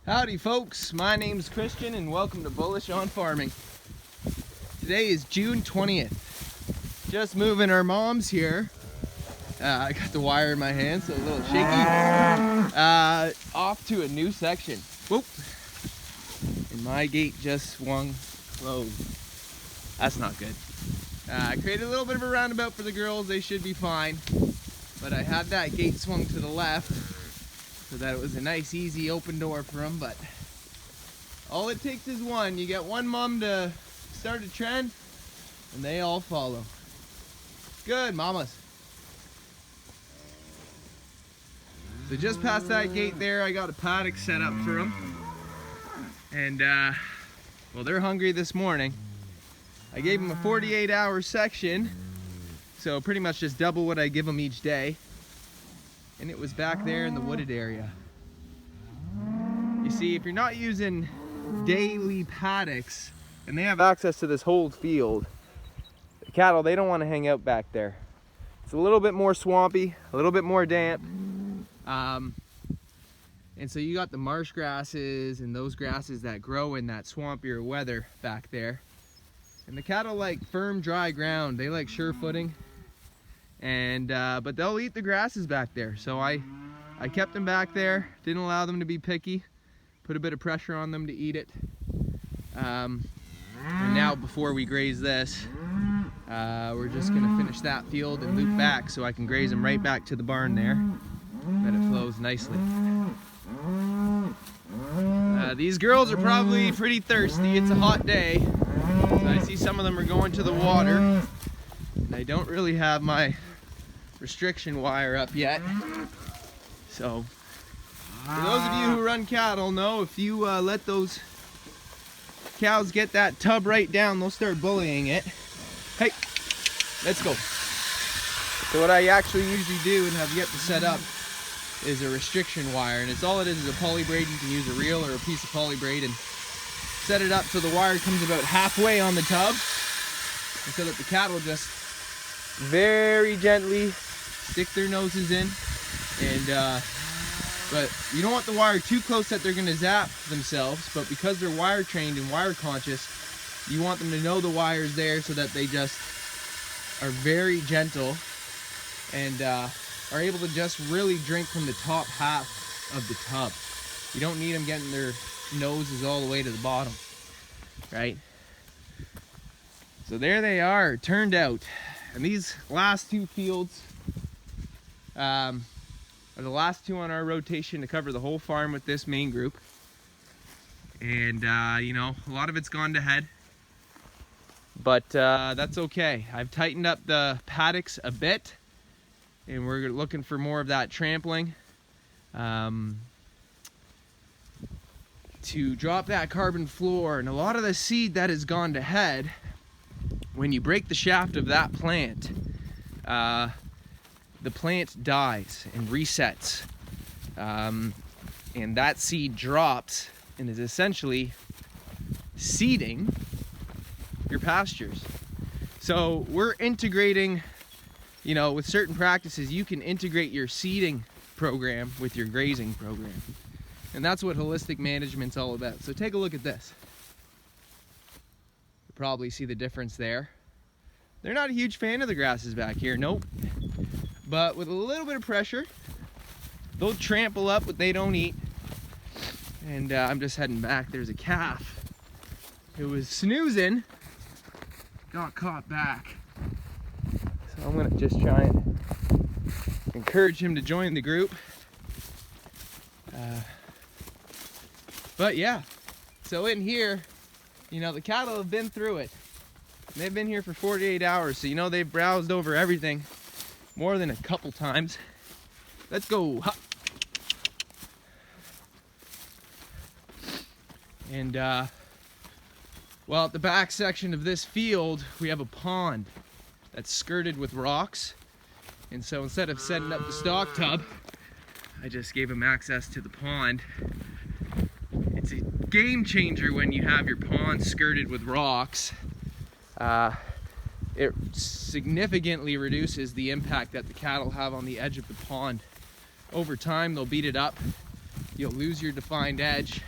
Howdy folks, my name's Christian and welcome to Bullish on Farming. Today is June 20th. Just moving our moms here. I got the wire in my hand, so a little shaky. Off to a new section. Whoop! And my gate just swung closed. That's not good. I created a little bit of a roundabout for the girls, they should be fine. But I had that gate swung to the left, so that it was a nice easy open door for them. But all it takes is one. You get one mom to start a trend and they all follow. Good mamas. So just past that gate there, I got a paddock set up for them. And well, they're hungry this morning. I gave them a 48-hour section, so pretty much just double what I give them each day. And it was back there in the wooded area. You see, if you're not using daily paddocks and they have access to this whole field, the cattle, they don't want to hang out back there. It's a little bit more swampy, a little bit more damp. And so you got the marsh grasses and those grasses that grow in that swampier weather back there. And the cattle like firm, dry ground. They like sure footing. And but they'll eat the grasses back there. So I kept them back there, didn't allow them to be picky, put a bit of pressure on them to eat it. And now before we graze this, we're just gonna finish that field and loop back so I can graze them right back to the barn there. That it flows nicely. These girls are probably pretty thirsty. It's a hot day. So I see some of them are going to the water. And I don't really have my restriction wire up yet. So for those of you who run cattle know, if you let those cows get that tub right down, they'll start bullying it. Hey, let's go. So what I actually usually do and have yet to set up is a restriction wire, and it's all it is a poly braid. You can use a reel or a piece of poly braid and set it up so the wire comes about halfway on the tub, and so that the cattle just very gently stick their noses in. And but you don't want the wire too close that they're going to zap themselves, but because they're wire trained and wire conscious, you want them to know the wire's there so that they just are very gentle and are able to just really drink from the top half of the tub. You don't need them getting their noses all the way to the bottom, right? So there they are, turned out. And these last two fields are the last two on our rotation to cover the whole farm with this main group. And you know, a lot of it's gone to head, but that's okay. I've tightened up the paddocks a bit, and we're looking for more of that trampling to drop that carbon floor. And a lot of the seed that has gone to head, when you break the shaft of that plant, the plant dies and resets, and that seed drops and is essentially seeding your pastures. So we're integrating, you know, with certain practices, you can integrate your seeding program with your grazing program. And that's what holistic management's all about. So take a look at this. You probably see the difference there. They're not a huge fan of the grasses back here, nope. But with a little bit of pressure, they'll trample up what they don't eat. And I'm just heading back. There's a calf who was snoozing, got caught back. So I'm gonna just try and encourage him to join the group. But yeah, so in here, you know, the cattle have been through it. They've been here for 48 hours, so you know they've browsed over everything more than a couple times. Let's go. Ha. And well, at the back section of this field, we have a pond that's skirted with rocks. And so instead of setting up the stock tub, I just gave him access to the pond. It's a game changer when you have your pond skirted with rocks. It significantly reduces the impact that the cattle have on the edge of the pond. Over time, they'll beat it up you'll lose your defined edge.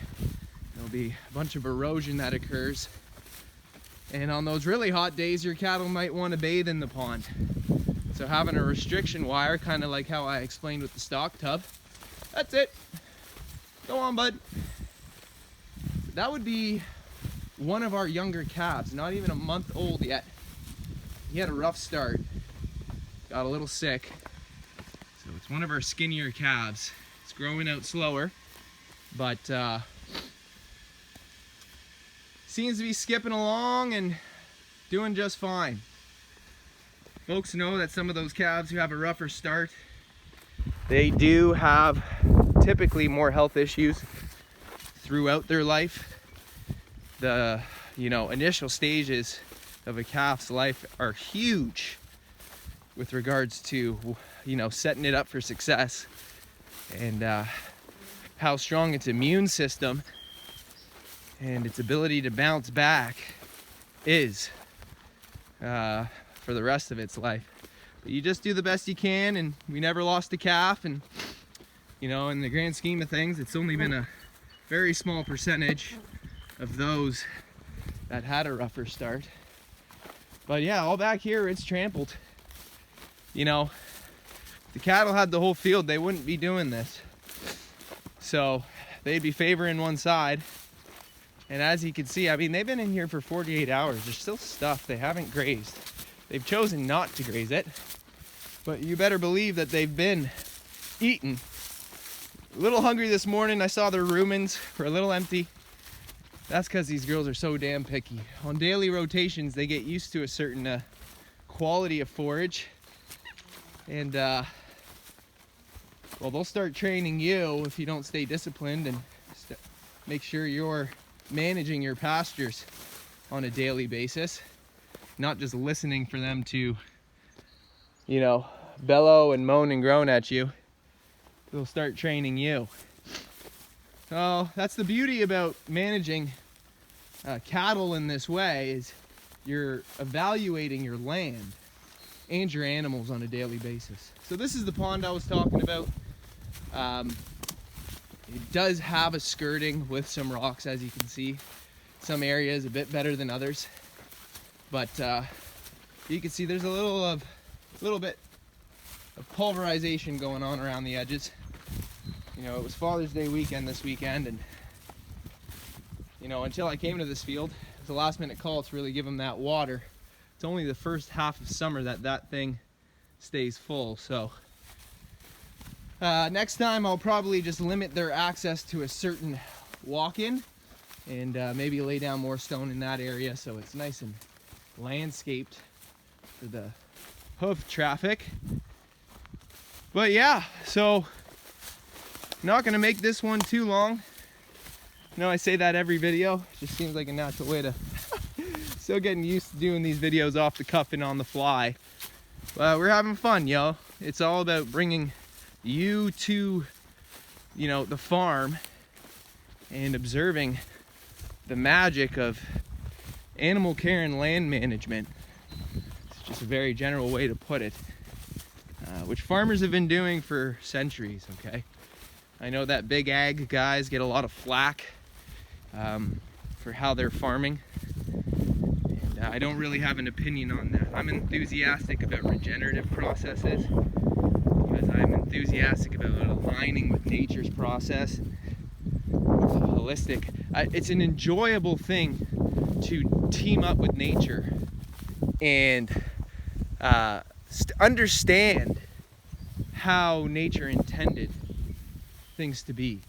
There'll be a bunch of erosion that occurs. And on those really hot days, your cattle might want to bathe in the pond. So having a restriction wire, kind of like how I explained with the stock tub, that's it. Go on, bud. That would be one of our younger calves, not even a month old yet. He had a rough start, got a little sick. So it's one of our skinnier calves. It's growing out slower, but seems to be skipping along and doing just fine. Folks know that some of those calves who have a rougher start, they do have typically more health issues throughout their life. The initial stages of a calf's life are huge with regards to setting it up for success, and how strong its immune system and its ability to bounce back is for the rest of its life. But you just do the best you can, and we never lost a calf, and in the grand scheme of things, it's only been a very small percentage of those that had a rougher start. But yeah, all back here it's trampled. If the cattle had the whole field, they wouldn't be doing this. So they'd be favoring one side. And as you can see, I mean, they've been in here for 48 hours. There's still stuff they haven't grazed. They've chosen not to graze it, but you better believe that they've been eating. A little hungry this morning. I saw their rumens were a little empty. That's because these girls are so damn picky. On daily rotations, they get used to a certain quality of forage. And, well, they'll start training you if you don't stay disciplined and make sure you're managing your pastures on a daily basis. Not just listening for them to, bellow and moan and groan at you. They'll start training you. So that's the beauty about managing cattle in this way, is you're evaluating your land and your animals on a daily basis. So this is the pond I was talking about. It does have a skirting with some rocks, as you can see. Some areas a bit better than others, but you can see there's a little bit of pulverization going on around the edges. It was Father's Day weekend this weekend, and until I came to this field, it was a last minute call to really give them that water. It's only the first half of summer that thing stays full. So next time I'll probably just limit their access to a certain walk-in, and maybe lay down more stone in that area so it's nice and landscaped for the hoof traffic. But yeah, so not gonna make this one too long. I say that every video. It just seems like a natural way to still getting used to doing these videos off the cuff and on the fly. But we're having fun, yo. It's all about bringing you to, the farm and observing the magic of animal care and land management. It's just a very general way to put it, which farmers have been doing for centuries, okay? I know that big ag guys get a lot of flack for how they're farming. And I don't really have an opinion on that. I'm enthusiastic about regenerative processes because I'm enthusiastic about aligning with nature's process. It's holistic. It's an enjoyable thing to team up with nature and understand how nature intended things to be.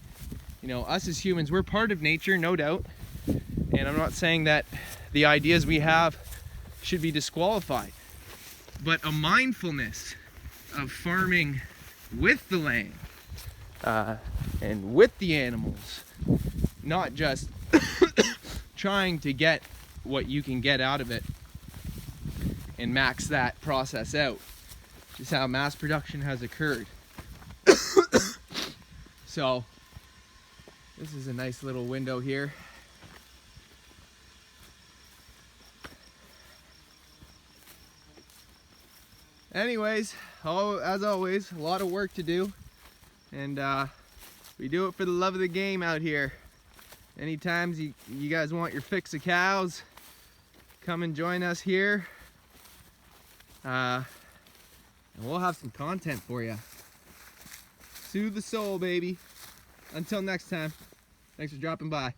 Us as humans, we're part of nature, no doubt. And I'm not saying that the ideas we have should be disqualified. But a mindfulness of farming with the land and with the animals, not just trying to get what you can get out of it and max that process out, which is how mass production has occurred. So this is a nice little window here. Anyways, as always, a lot of work to do, and We do it for the love of the game out here. Anytime you guys want your fix of cows, come and join us here. And we'll have some content for you. Soothe the soul, baby. Until next time, thanks for dropping by.